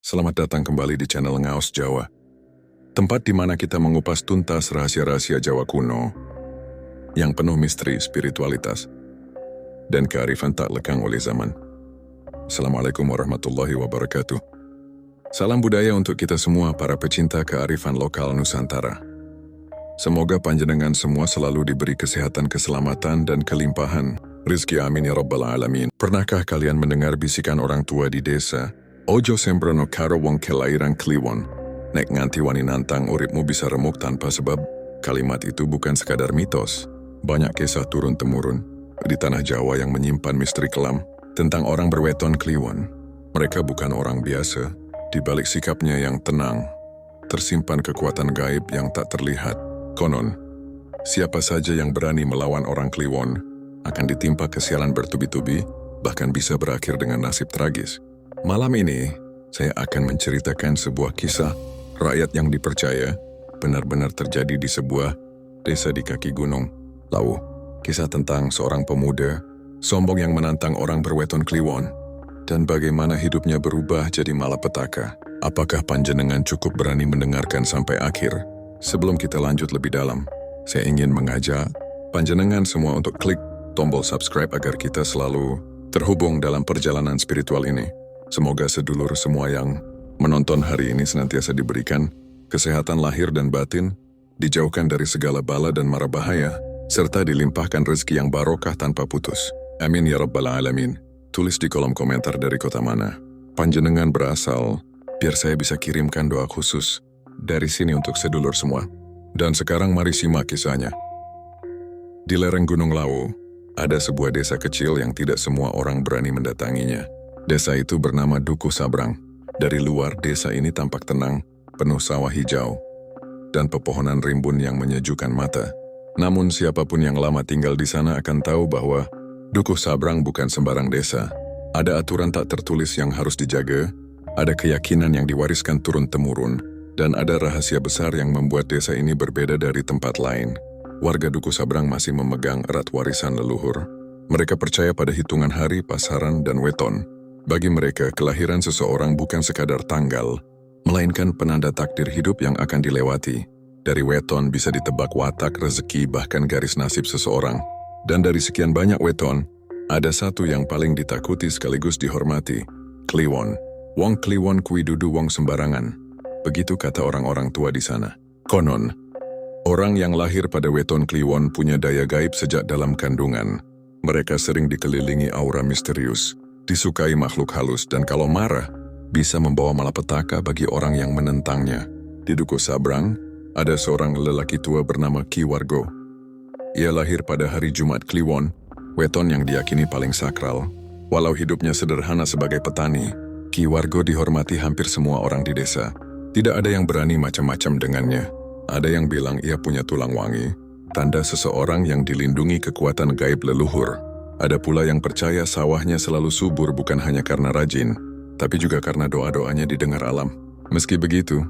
Selamat datang kembali di channel Ngaos Jawa, tempat di mana kita mengupas tuntas rahasia-rahasia Jawa kuno yang penuh misteri, spiritualitas, dan kearifan tak lekang oleh zaman. Assalamualaikum warahmatullahi wabarakatuh. Salam budaya untuk kita semua para pecinta kearifan lokal Nusantara. Semoga panjenengan semua selalu diberi kesehatan, keselamatan, dan kelimpahan rizki, amin ya rabbal alamin. Pernahkah kalian mendengar bisikan orang tua di desa? Ojo sembrono karo wong kelairan kliwon, nek nganti wani nantang uripmu bisa remuk tanpa sebab. Kalimat itu bukan sekadar mitos. Banyak kisah turun-temurun di tanah Jawa yang menyimpan misteri kelam tentang orang berweton kliwon. Mereka bukan orang biasa. Di balik sikapnya yang tenang, tersimpan kekuatan gaib yang tak terlihat. Konon, siapa saja yang berani melawan orang kliwon akan ditimpa kesialan bertubi-tubi, bahkan bisa berakhir dengan nasib tragis. Malam ini, saya akan menceritakan sebuah kisah rakyat yang dipercaya benar-benar terjadi di sebuah desa di kaki gunung Lawu. Kisah tentang seorang pemuda sombong yang menantang orang berweton kliwon dan bagaimana hidupnya berubah jadi malapetaka. Apakah panjenengan cukup berani mendengarkan sampai akhir? Sebelum kita lanjut lebih dalam, saya ingin mengajak panjenengan semua untuk klik tombol subscribe agar kita selalu terhubung dalam perjalanan spiritual ini. Semoga sedulur semua yang menonton hari ini senantiasa diberikan kesehatan lahir dan batin, dijauhkan dari segala bala dan mara bahaya, serta dilimpahkan rezeki yang barokah tanpa putus. Amin ya rabbal alamin. Tulis di kolom komentar dari kota mana panjenengan berasal, biar saya bisa kirimkan doa khusus dari sini untuk sedulur semua. Dan sekarang mari simak kisahnya. Di lereng Gunung Lawu, ada sebuah desa kecil yang tidak semua orang berani mendatanginya. Desa itu bernama Dukuh Sabrang. Dari luar, desa ini tampak tenang, penuh sawah hijau, dan pepohonan rimbun yang menyejukkan mata. Namun siapapun yang lama tinggal di sana akan tahu bahwa Dukuh Sabrang bukan sembarang desa. Ada aturan tak tertulis yang harus dijaga, ada keyakinan yang diwariskan turun-temurun, dan ada rahasia besar yang membuat desa ini berbeda dari tempat lain. Warga Dukuh Sabrang masih memegang erat warisan leluhur. Mereka percaya pada hitungan hari, pasaran, dan weton. Bagi mereka, kelahiran seseorang bukan sekadar tanggal, melainkan penanda takdir hidup yang akan dilewati. Dari weton bisa ditebak watak, rezeki, bahkan garis nasib seseorang. Dan dari sekian banyak weton, ada satu yang paling ditakuti sekaligus dihormati, kliwon. Wong kliwon kui dudu wong sembarangan. Begitu kata orang-orang tua di sana. Konon, orang yang lahir pada weton kliwon punya daya gaib sejak dalam kandungan. Mereka sering dikelilingi aura misterius, disukai makhluk halus, dan kalau marah, bisa membawa malapetaka bagi orang yang menentangnya. Di Dukuh Sabrang, ada seorang lelaki tua bernama Ki Wargo. Ia lahir pada hari Jumat Kliwon, weton yang diyakini paling sakral. Walau hidupnya sederhana sebagai petani, Ki Wargo dihormati hampir semua orang di desa. Tidak ada yang berani macam-macam dengannya. Ada yang bilang ia punya tulang wangi, tanda seseorang yang dilindungi kekuatan gaib leluhur. Ada pula yang percaya sawahnya selalu subur bukan hanya karena rajin, tapi juga karena doa-doanya didengar alam. Meski begitu,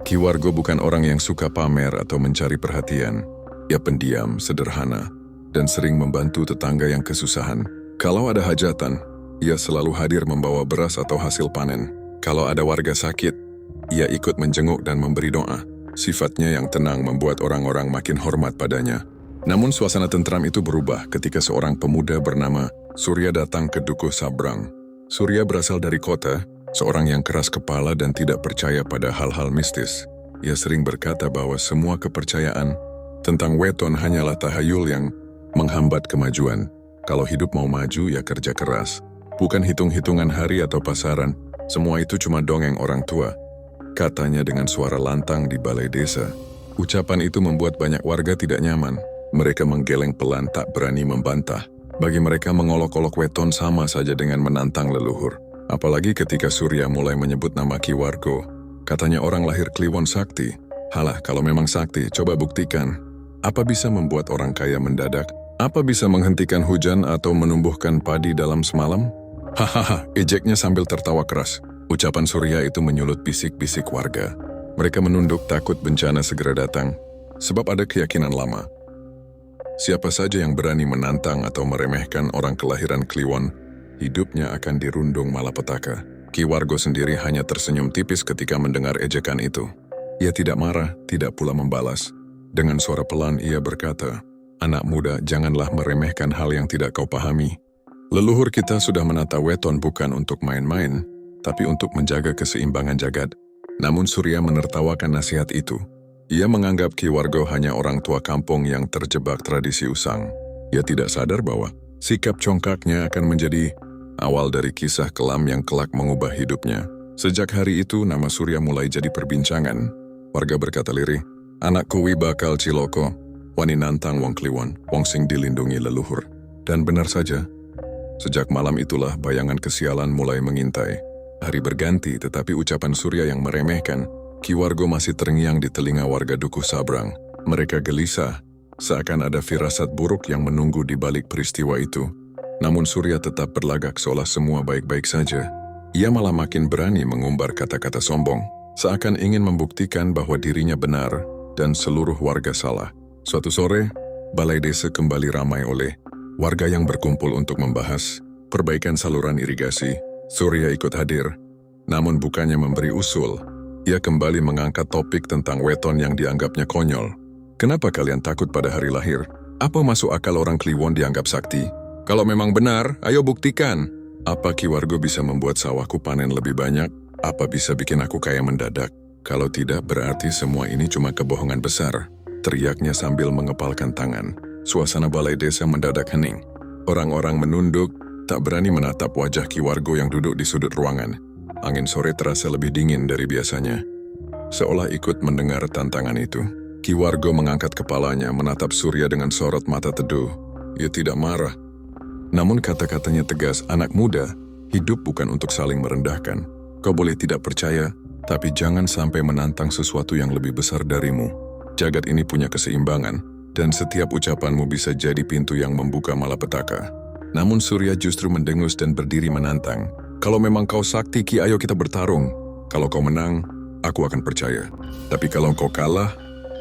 Ki Wargo bukan orang yang suka pamer atau mencari perhatian. Ia pendiam, sederhana, dan sering membantu tetangga yang kesusahan. Kalau ada hajatan, ia selalu hadir membawa beras atau hasil panen. Kalau ada warga sakit, ia ikut menjenguk dan memberi doa. Sifatnya yang tenang membuat orang-orang makin hormat padanya. Namun suasana tentram itu berubah ketika seorang pemuda bernama Surya datang ke Dukuh Sabrang. Surya berasal dari kota, seorang yang keras kepala dan tidak percaya pada hal-hal mistis. Ia sering berkata bahwa semua kepercayaan tentang weton hanyalah tahayul yang menghambat kemajuan. Kalau hidup mau maju, ya kerja keras. Bukan hitung-hitungan hari atau pasaran, semua itu cuma dongeng orang tua. Katanya dengan suara lantang di balai desa. Ucapan itu membuat banyak warga tidak nyaman. Mereka menggeleng pelan, tak berani membantah. Bagi mereka mengolok-olok weton sama saja dengan menantang leluhur. Apalagi ketika Surya mulai menyebut nama Ki Wargo. Katanya orang lahir kliwon sakti. Halah, kalau memang sakti, coba buktikan. Apa bisa membuat orang kaya mendadak? Apa bisa menghentikan hujan atau menumbuhkan padi dalam semalam? Hahaha, ejeknya sambil tertawa keras. Ucapan Surya itu menyulut bisik-bisik warga. Mereka menunduk takut bencana segera datang. Sebab ada keyakinan lama Siapa saja yang berani menantang atau meremehkan orang kelahiran Kliwon, hidupnya akan dirundung malapetaka. Ki Wargo sendiri hanya tersenyum tipis ketika mendengar ejekan itu. Ia tidak marah, tidak pula membalas. Dengan suara pelan ia berkata, "Anak muda, janganlah meremehkan hal yang tidak kau pahami. Leluhur kita sudah menata weton bukan untuk main-main, tapi untuk menjaga keseimbangan jagat." Namun Surya menertawakan nasihat itu. Ia menganggap Ki Wargo hanya orang tua kampung yang terjebak tradisi usang. Ia tidak sadar bahwa sikap congkaknya akan menjadi awal dari kisah kelam yang kelak mengubah hidupnya. Sejak hari itu, nama Surya mulai jadi perbincangan. Warga berkata lirih, "Anak kuwi bakal ciloko, wani nantang wong Kliwon, wong sing dilindungi leluhur." Dan benar saja, sejak malam itulah bayangan kesialan mulai mengintai. Hari berganti, tetapi ucapan Surya yang meremehkan Ki Wargo masih terngiang di telinga warga Dukuh Sabrang. Mereka gelisah, seakan ada firasat buruk yang menunggu di balik peristiwa itu. Namun Surya tetap berlagak seolah semua baik-baik saja. Ia malah makin berani mengumbar kata-kata sombong, seakan ingin membuktikan bahwa dirinya benar dan seluruh warga salah. Suatu sore, balai desa kembali ramai oleh warga yang berkumpul untuk membahas perbaikan saluran irigasi. Surya ikut hadir, namun bukannya memberi usul. Ia kembali mengangkat topik tentang weton yang dianggapnya konyol. "Kenapa kalian takut pada hari lahir? Apa masuk akal orang Kliwon dianggap sakti? Kalau memang benar, ayo buktikan. Apa Ki Wargo bisa membuat sawahku panen lebih banyak? Apa bisa bikin aku kaya mendadak? Kalau tidak, berarti semua ini cuma kebohongan besar." Teriaknya sambil mengepalkan tangan. Suasana balai desa mendadak hening. Orang-orang menunduk, tak berani menatap wajah Ki Wargo yang duduk di sudut ruangan. Angin sore terasa lebih dingin dari biasanya. Seolah ikut mendengar tantangan itu. Ki Wargo mengangkat kepalanya menatap Surya dengan sorot mata teduh. Ia tidak marah. Namun kata-katanya tegas, "Anak muda, hidup bukan untuk saling merendahkan. Kau boleh tidak percaya, tapi jangan sampai menantang sesuatu yang lebih besar darimu. Jagat ini punya keseimbangan, dan setiap ucapanmu bisa jadi pintu yang membuka malapetaka." Namun Surya justru mendengus dan berdiri menantang. "Kalau memang kau sakti, Ki, ayo kita bertarung. Kalau kau menang, aku akan percaya. Tapi kalau kau kalah,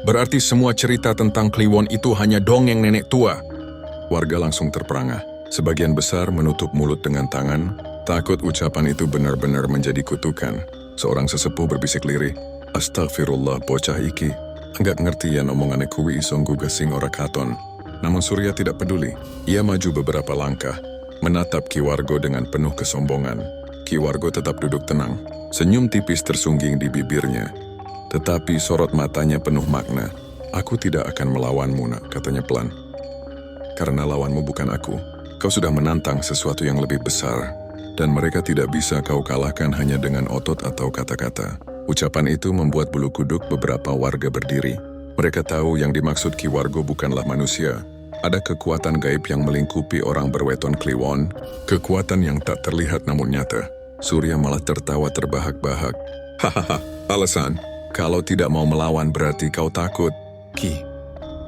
berarti semua cerita tentang Kliwon itu hanya dongeng nenek tua." Warga langsung terperangah. Sebagian besar menutup mulut dengan tangan, takut ucapan itu benar-benar menjadi kutukan. Seorang sesepuh berbisik lirih, "Astagfirullah, bocah iki. Enggak ngerti ya omongannya kuwi isong gugasing ora katon." Namun Surya tidak peduli. Ia maju beberapa langkah, menatap Ki Wargo dengan penuh kesombongan. Ki Wargo tetap duduk tenang, senyum tipis tersungging di bibirnya. Tetapi sorot matanya penuh makna. "Aku tidak akan melawanmu, nak," katanya pelan. "Karena lawanmu bukan aku. Kau sudah menantang sesuatu yang lebih besar, dan mereka tidak bisa kau kalahkan hanya dengan otot atau kata-kata." Ucapan itu membuat bulu kuduk beberapa warga berdiri. Mereka tahu yang dimaksud Ki Wargo bukanlah manusia. Ada kekuatan gaib yang melingkupi orang berweton Kliwon, kekuatan yang tak terlihat namun nyata. Surya malah tertawa terbahak-bahak. "Hahaha, alasan? Kalau tidak mau melawan berarti kau takut. Ki,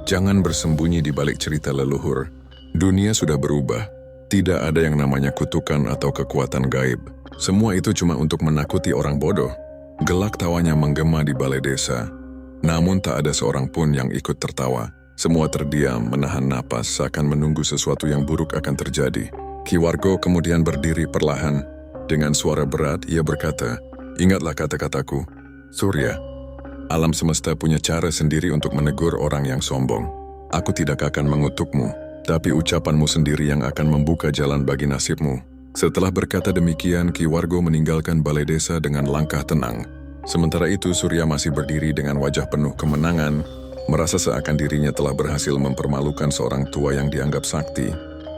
jangan bersembunyi di balik cerita leluhur. Dunia sudah berubah. Tidak ada yang namanya kutukan atau kekuatan gaib. Semua itu cuma untuk menakuti orang bodoh." Gelak tawanya menggema di balai desa. Namun tak ada seorang pun yang ikut tertawa. Semua terdiam, menahan napas, seakan menunggu sesuatu yang buruk akan terjadi. Ki Wargo kemudian berdiri perlahan. Dengan suara berat, ia berkata, "Ingatlah kata-kataku, Surya. Alam semesta punya cara sendiri untuk menegur orang yang sombong. Aku tidak akan mengutukmu, tapi ucapanmu sendiri yang akan membuka jalan bagi nasibmu." Setelah berkata demikian, Ki Wargo meninggalkan balai desa dengan langkah tenang. Sementara itu Surya masih berdiri dengan wajah penuh kemenangan, merasa seakan dirinya telah berhasil mempermalukan seorang tua yang dianggap sakti.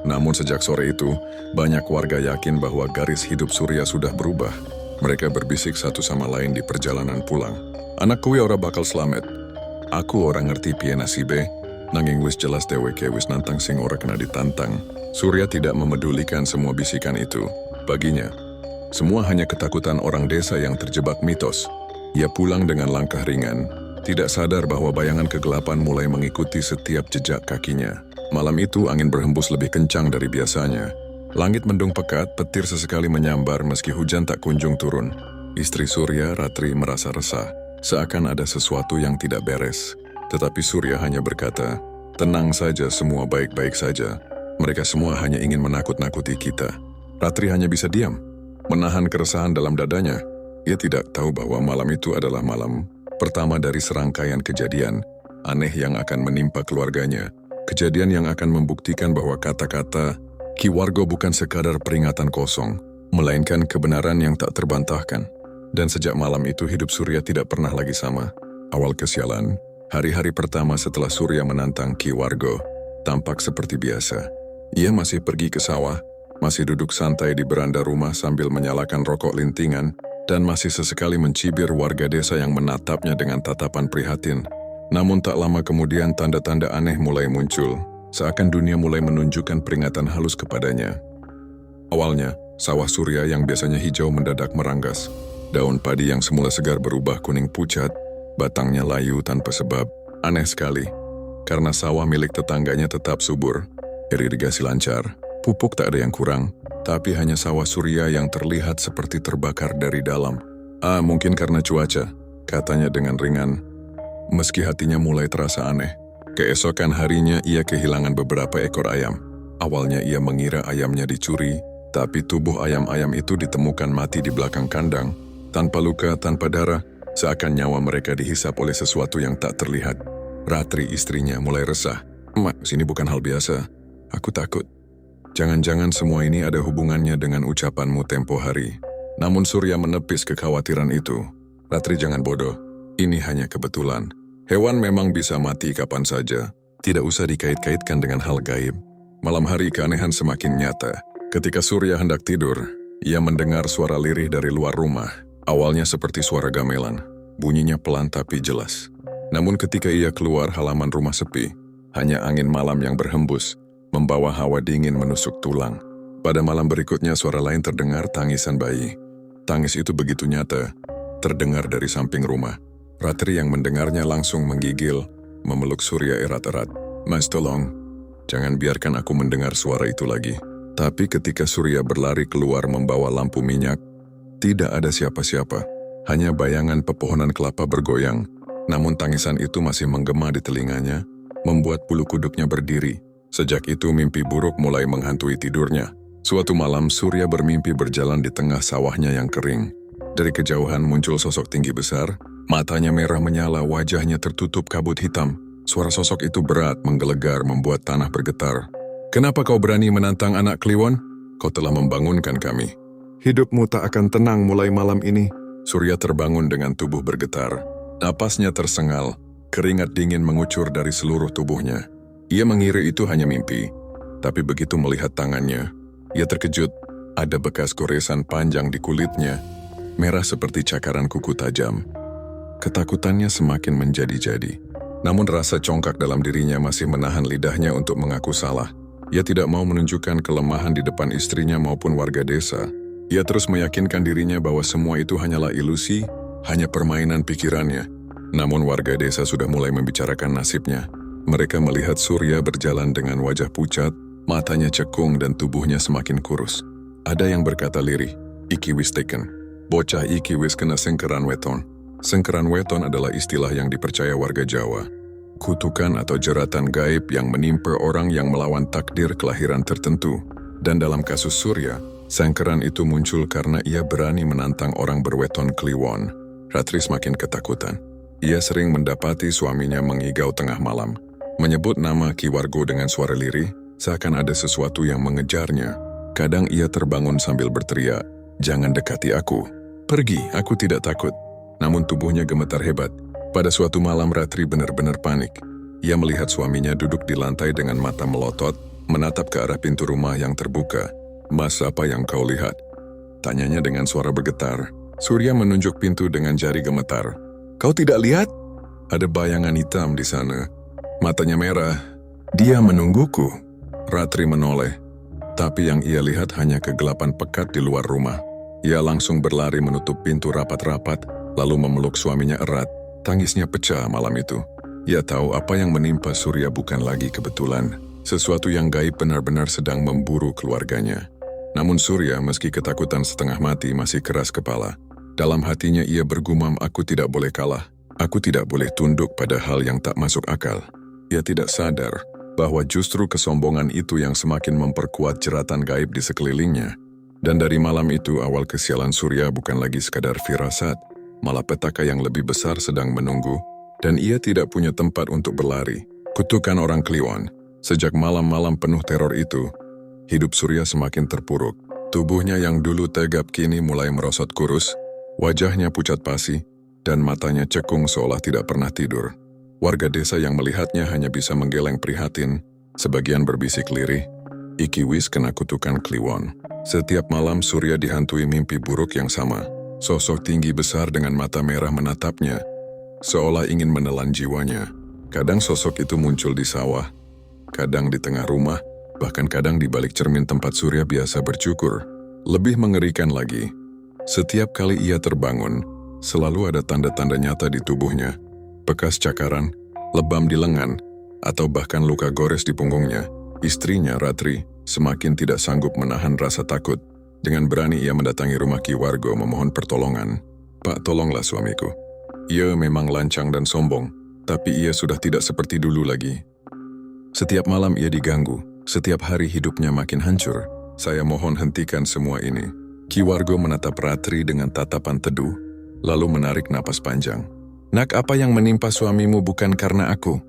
Namun sejak sore itu, banyak warga yakin bahwa garis hidup Surya sudah berubah. Mereka berbisik satu sama lain di perjalanan pulang. "Anak kuwi ora bakal selamat. Aku orang ngerti piye nasibe, nanging wis jelas dheweke wis nantang sing ora kena ditantang." Surya tidak memedulikan semua bisikan itu. Baginya, semua hanya ketakutan orang desa yang terjebak mitos. Ia pulang dengan langkah ringan, tidak sadar bahwa bayangan kegelapan mulai mengikuti setiap jejak kakinya. Malam itu angin berhembus lebih kencang dari biasanya. Langit mendung pekat, petir sesekali menyambar meski hujan tak kunjung turun. Istri Surya, Ratri, merasa resah, seakan ada sesuatu yang tidak beres. Tetapi Surya hanya berkata, Tenang saja, semua baik-baik saja. Mereka semua hanya ingin menakut-nakuti kita. Ratri hanya bisa diam, menahan keresahan dalam dadanya. Ia tidak tahu bahwa malam itu adalah malam pertama dari serangkaian kejadian aneh yang akan menimpa keluarganya. Kejadian yang akan membuktikan bahwa kata-kata Ki Wargo bukan sekadar peringatan kosong, melainkan kebenaran yang tak terbantahkan. Dan sejak malam itu hidup Surya tidak pernah lagi sama. Awal kesialan, hari-hari pertama setelah Surya menantang Ki Wargo, tampak seperti biasa. Ia masih pergi ke sawah, masih duduk santai di beranda rumah sambil menyalakan rokok lintingan, dan masih sesekali mencibir warga desa yang menatapnya dengan tatapan prihatin. Namun tak lama kemudian tanda-tanda aneh mulai muncul, seakan dunia mulai menunjukkan peringatan halus kepadanya. Awalnya, sawah Surya yang biasanya hijau mendadak meranggas. Daun padi yang semula segar berubah kuning pucat, batangnya layu tanpa sebab. Aneh sekali, karena sawah milik tetangganya tetap subur, irigasi lancar, pupuk tak ada yang kurang, tapi hanya sawah Surya yang terlihat seperti terbakar dari dalam. Mungkin karena cuaca, katanya dengan ringan, meski hatinya mulai terasa aneh. Keesokan harinya ia kehilangan beberapa ekor ayam. Awalnya ia mengira ayamnya dicuri, tapi tubuh ayam-ayam itu ditemukan mati di belakang kandang, tanpa luka, tanpa darah, seakan nyawa mereka dihisap oleh sesuatu yang tak terlihat. Ratri, istrinya, mulai resah. "Mak, sini bukan hal biasa. Aku takut. Jangan-jangan semua ini ada hubungannya dengan ucapanmu tempo hari." Namun Surya menepis kekhawatiran itu. "Ratri, jangan bodoh. Ini hanya kebetulan. Hewan memang bisa mati kapan saja. Tidak usah dikait-kaitkan dengan hal gaib." Malam hari keanehan semakin nyata. Ketika Surya hendak tidur, ia mendengar suara lirih dari luar rumah. Awalnya seperti suara gamelan, bunyinya pelan tapi jelas. Namun ketika ia keluar, halaman rumah sepi. Hanya angin malam yang berhembus, membawa hawa dingin menusuk tulang. Pada malam berikutnya suara lain terdengar, tangisan bayi. Tangis itu begitu nyata, terdengar dari samping rumah. Ratri yang mendengarnya langsung menggigil, memeluk Surya erat-erat. "Mas, tolong, jangan biarkan aku mendengar suara itu lagi." Tapi ketika Surya berlari keluar membawa lampu minyak, tidak ada siapa-siapa, hanya bayangan pepohonan kelapa bergoyang. Namun tangisan itu masih menggema di telinganya, membuat bulu kuduknya berdiri. Sejak itu mimpi buruk mulai menghantui tidurnya. Suatu malam Surya bermimpi berjalan di tengah sawahnya yang kering. Dari kejauhan muncul sosok tinggi besar, matanya merah menyala, wajahnya tertutup kabut hitam. Suara sosok itu berat, menggelegar, membuat tanah bergetar. "Kenapa kau berani menantang anak Kliwon? Kau telah membangunkan kami. Hidupmu tak akan tenang mulai malam ini." Surya terbangun dengan tubuh bergetar. Napasnya tersengal, keringat dingin mengucur dari seluruh tubuhnya. Ia mengira itu hanya mimpi, tapi begitu melihat tangannya, ia terkejut. Ada bekas goresan panjang di kulitnya, merah seperti cakaran kuku tajam. Ketakutannya semakin menjadi-jadi. Namun rasa congkak dalam dirinya masih menahan lidahnya untuk mengaku salah. Ia tidak mau menunjukkan kelemahan di depan istrinya maupun warga desa. Ia terus meyakinkan dirinya bahwa semua itu hanyalah ilusi, hanya permainan pikirannya. Namun warga desa sudah mulai membicarakan nasibnya. Mereka melihat Surya berjalan dengan wajah pucat, matanya cekung dan tubuhnya semakin kurus. Ada yang berkata lirih, "Iki wis taken." Bocah iki wis kena sengkeran weton. Sengkeran weton adalah istilah yang dipercaya warga Jawa. Kutukan atau jeratan gaib yang menimpa orang yang melawan takdir kelahiran tertentu. Dan dalam kasus Surya, sengkeran itu muncul karena ia berani menantang orang berweton Kliwon. Ratri semakin ketakutan. Ia sering mendapati suaminya mengigau tengah malam, menyebut nama Ki Wargo dengan suara lirih, seakan ada sesuatu yang mengejarnya. Kadang ia terbangun sambil berteriak, "Jangan dekati aku. Pergi, aku tidak takut." Namun tubuhnya gemetar hebat. Pada suatu malam Ratri benar-benar panik. Ia melihat suaminya duduk di lantai dengan mata melotot, menatap ke arah pintu rumah yang terbuka. "Mas, apa yang kau lihat?" tanyanya dengan suara bergetar. Surya menunjuk pintu dengan jari gemetar. "Kau tidak lihat? Ada bayangan hitam di sana. Matanya merah. Dia menungguku." Ratri menoleh, tapi yang ia lihat hanya kegelapan pekat di luar rumah. Ia langsung berlari menutup pintu rapat-rapat, lalu memeluk suaminya erat. Tangisnya pecah malam itu. Ia tahu apa yang menimpa Surya bukan lagi kebetulan. Sesuatu yang gaib benar-benar sedang memburu keluarganya. Namun Surya, meski ketakutan setengah mati, masih keras kepala. Dalam hatinya ia bergumam, "Aku tidak boleh kalah. Aku tidak boleh tunduk pada hal yang tak masuk akal." Ia tidak sadar bahwa justru kesombongan itu yang semakin memperkuat jeratan gaib di sekelilingnya. Dan dari malam itu awal kesialan Surya bukan lagi sekadar firasat, malah petaka yang lebih besar sedang menunggu, dan ia tidak punya tempat untuk berlari. Kutukan orang Kliwon. Sejak malam-malam penuh teror itu, hidup Surya semakin terpuruk. Tubuhnya yang dulu tegap kini mulai merosot kurus, wajahnya pucat pasi, dan matanya cekung seolah tidak pernah tidur. Warga desa yang melihatnya hanya bisa menggeleng prihatin, sebagian berbisik lirih, "Iki wis kena kutukan Kliwon." Setiap malam Surya dihantui mimpi buruk yang sama. Sosok tinggi besar dengan mata merah menatapnya, seolah ingin menelan jiwanya. Kadang sosok itu muncul di sawah, kadang di tengah rumah, bahkan kadang di balik cermin tempat Surya biasa bercukur. Lebih mengerikan lagi, setiap kali ia terbangun, selalu ada tanda-tanda nyata di tubuhnya. Bekas cakaran, lebam di lengan, atau bahkan luka gores di punggungnya. Istrinya, Ratri, semakin tidak sanggup menahan rasa takut. Dengan berani ia mendatangi rumah Ki Wargo memohon pertolongan. "Pak, tolonglah suamiku. Ia memang lancang dan sombong, tapi ia sudah tidak seperti dulu lagi. Setiap malam ia diganggu, setiap hari hidupnya makin hancur. Saya mohon hentikan semua ini." Ki Wargo menatap Ratri dengan tatapan teduh, lalu menarik napas panjang. "Nak, apa yang menimpa suamimu bukan karena aku.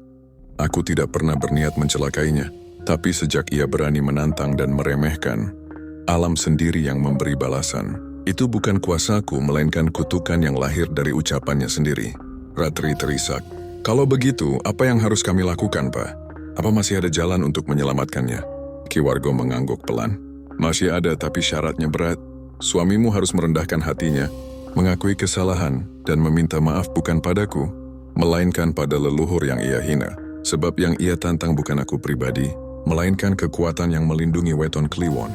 Aku tidak pernah berniat mencelakainya. Tapi sejak ia berani menantang dan meremehkan, alam sendiri yang memberi balasan. Itu bukan kuasaku, melainkan kutukan yang lahir dari ucapannya sendiri." Ratri terisak. "Kalau begitu, apa yang harus kami lakukan, Pak? Apa masih ada jalan untuk menyelamatkannya?" Ki Wargo mengangguk pelan. "Masih ada, tapi syaratnya berat. Suamimu harus merendahkan hatinya, mengakui kesalahan, dan meminta maaf bukan padaku, melainkan pada leluhur yang ia hina. Sebab yang ia tantang bukan aku pribadi, melainkan kekuatan yang melindungi weton Kliwon."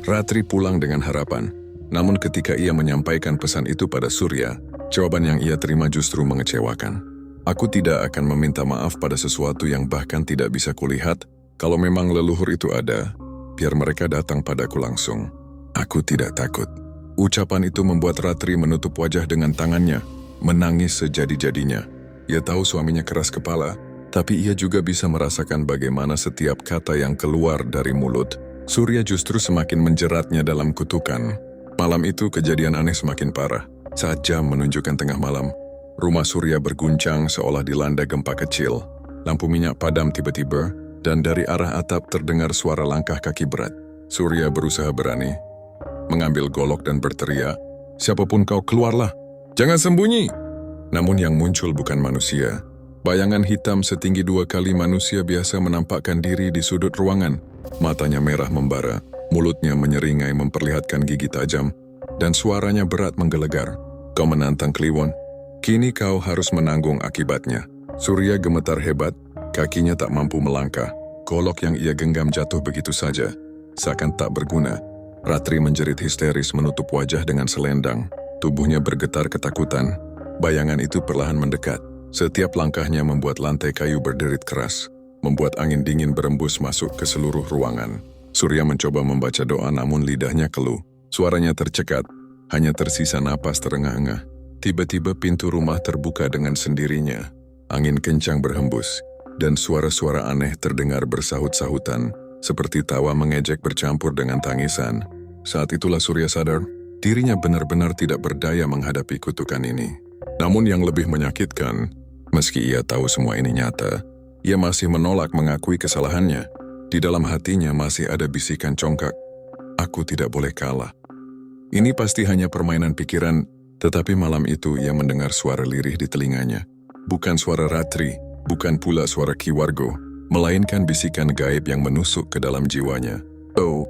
Ratri pulang dengan harapan. Namun ketika ia menyampaikan pesan itu pada Surya, jawaban yang ia terima justru mengecewakan. "Aku tidak akan meminta maaf pada sesuatu yang bahkan tidak bisa kulihat. Kalau memang leluhur itu ada, biar mereka datang padaku langsung. Aku tidak takut." Ucapan itu membuat Ratri menutup wajah dengan tangannya, menangis sejadi-jadinya. Ia tahu suaminya keras kepala, tapi ia juga bisa merasakan bagaimana setiap kata yang keluar dari mulut Surya justru semakin menjeratnya dalam kutukan. Malam itu kejadian aneh semakin parah. Saat jam menunjukkan tengah malam, rumah Surya berguncang seolah dilanda gempa kecil. Lampu minyak padam tiba-tiba, dan dari arah atap terdengar suara langkah kaki berat. Surya berusaha berani, mengambil golok dan berteriak, "Siapapun kau, keluarlah! Jangan sembunyi!" Namun yang muncul bukan manusia. Bayangan hitam setinggi 2 kali manusia biasa menampakkan diri di sudut ruangan. Matanya merah membara, mulutnya menyeringai memperlihatkan gigi tajam, dan suaranya berat menggelegar. "Kau menantang Kliwon, kini kau harus menanggung akibatnya." Surya gemetar hebat, kakinya tak mampu melangkah. Golok yang ia genggam jatuh begitu saja, seakan tak berguna. Ratri menjerit histeris menutup wajah dengan selendang. Tubuhnya bergetar ketakutan. Bayangan itu perlahan mendekat. Setiap langkahnya membuat lantai kayu berderit keras, membuat angin dingin berembus masuk ke seluruh ruangan. Surya mencoba membaca doa namun lidahnya keluh. Suaranya tercekat, hanya tersisa napas terengah-engah. Tiba-tiba pintu rumah terbuka dengan sendirinya. Angin kencang berhembus, dan suara-suara aneh terdengar bersahut-sahutan, seperti tawa mengejek bercampur dengan tangisan. Saat itulah Surya sadar, dirinya benar-benar tidak berdaya menghadapi kutukan ini. Namun yang lebih menyakitkan, meski ia tahu semua ini nyata, ia masih menolak mengakui kesalahannya. Di dalam hatinya masih ada bisikan congkak, "Aku tidak boleh kalah." Ini pasti hanya permainan pikiran, tetapi malam itu ia mendengar suara lirih di telinganya. Bukan suara Ratri, bukan pula suara Ki Wargo, melainkan bisikan gaib yang menusuk ke dalam jiwanya. "Oh,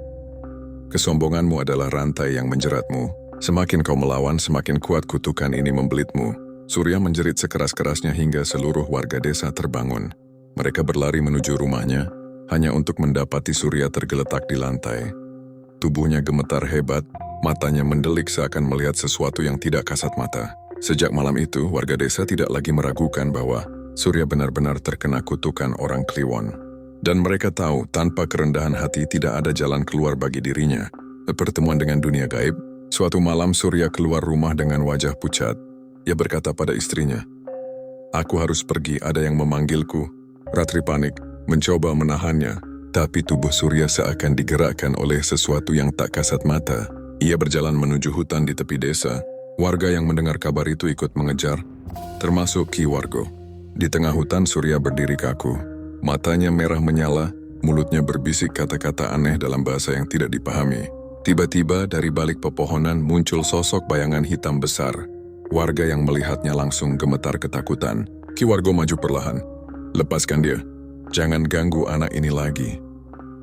kesombonganmu adalah rantai yang menjeratmu. Semakin kau melawan, semakin kuat kutukan ini membelitmu." Surya menjerit sekeras-kerasnya hingga seluruh warga desa terbangun. Mereka berlari menuju rumahnya, hanya untuk mendapati Surya tergeletak di lantai. Tubuhnya gemetar hebat, matanya mendelik seakan melihat sesuatu yang tidak kasat mata. Sejak malam itu, warga desa tidak lagi meragukan bahwa Surya benar-benar terkena kutukan orang Kliwon. Dan mereka tahu, tanpa kerendahan hati tidak ada jalan keluar bagi dirinya. Pertemuan dengan dunia gaib. Suatu malam Surya keluar rumah dengan wajah pucat. Ia berkata pada istrinya, "Aku harus pergi, ada yang memanggilku." Ratri panik, mencoba menahannya, tapi tubuh Surya seakan digerakkan oleh sesuatu yang tak kasat mata. Ia berjalan menuju hutan di tepi desa. Warga yang mendengar kabar itu ikut mengejar, termasuk Ki Wargo. Di tengah hutan Surya berdiri kaku. Matanya merah menyala, mulutnya berbisik kata-kata aneh dalam bahasa yang tidak dipahami. Tiba-tiba dari balik pepohonan muncul sosok bayangan hitam besar. Warga yang melihatnya langsung gemetar ketakutan. Ki Wargo maju perlahan. Lepaskan dia. Jangan ganggu anak ini lagi.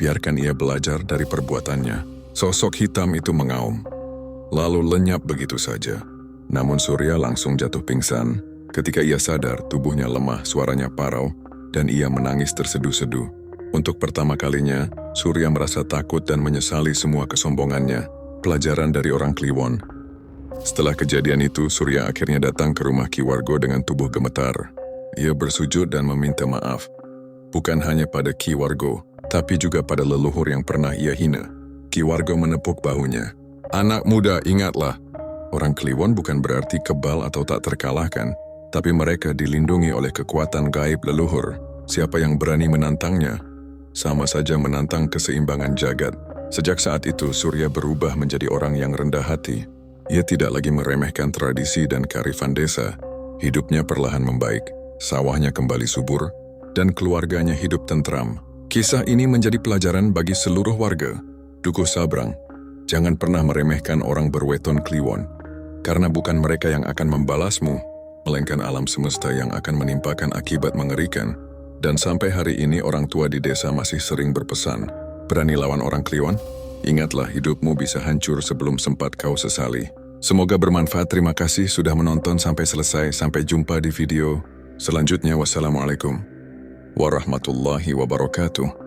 Biarkan ia belajar dari perbuatannya. Sosok hitam itu mengaum, lalu lenyap begitu saja. Namun Surya langsung jatuh pingsan. Ketika ia sadar, tubuhnya lemah, suaranya parau, dan ia menangis terseduh-seduh. Untuk pertama kalinya, Surya merasa takut dan menyesali semua kesombongannya. Pelajaran dari orang Kliwon. Setelah kejadian itu, Surya akhirnya datang ke rumah Ki Wargo dengan tubuh gemetar. Ia bersujud dan meminta maaf. Bukan hanya pada Ki Wargo, tapi juga pada leluhur yang pernah ia hina. Ki Wargo menepuk bahunya. Anak muda, ingatlah. Orang Kliwon bukan berarti kebal atau tak terkalahkan, tapi mereka dilindungi oleh kekuatan gaib leluhur. Siapa yang berani menantangnya, sama saja menantang keseimbangan jagat. Sejak saat itu, Surya berubah menjadi orang yang rendah hati. Ia tidak lagi meremehkan tradisi dan kearifan desa. Hidupnya perlahan membaik, sawahnya kembali subur, dan keluarganya hidup tentram. Kisah ini menjadi pelajaran bagi seluruh warga. Dukuh Sabrang, jangan pernah meremehkan orang berweton Kliwon, karena bukan mereka yang akan membalasmu, melainkan alam semesta yang akan menimpakan akibat mengerikan. Dan sampai hari ini orang tua di desa masih sering berpesan, berani lawan orang Kliwon? Ingatlah, hidupmu bisa hancur sebelum sempat kau sesali. Semoga bermanfaat. Terima kasih sudah menonton sampai selesai. Sampai jumpa di video selanjutnya. Wassalamualaikum warahmatullahi wabarakatuh.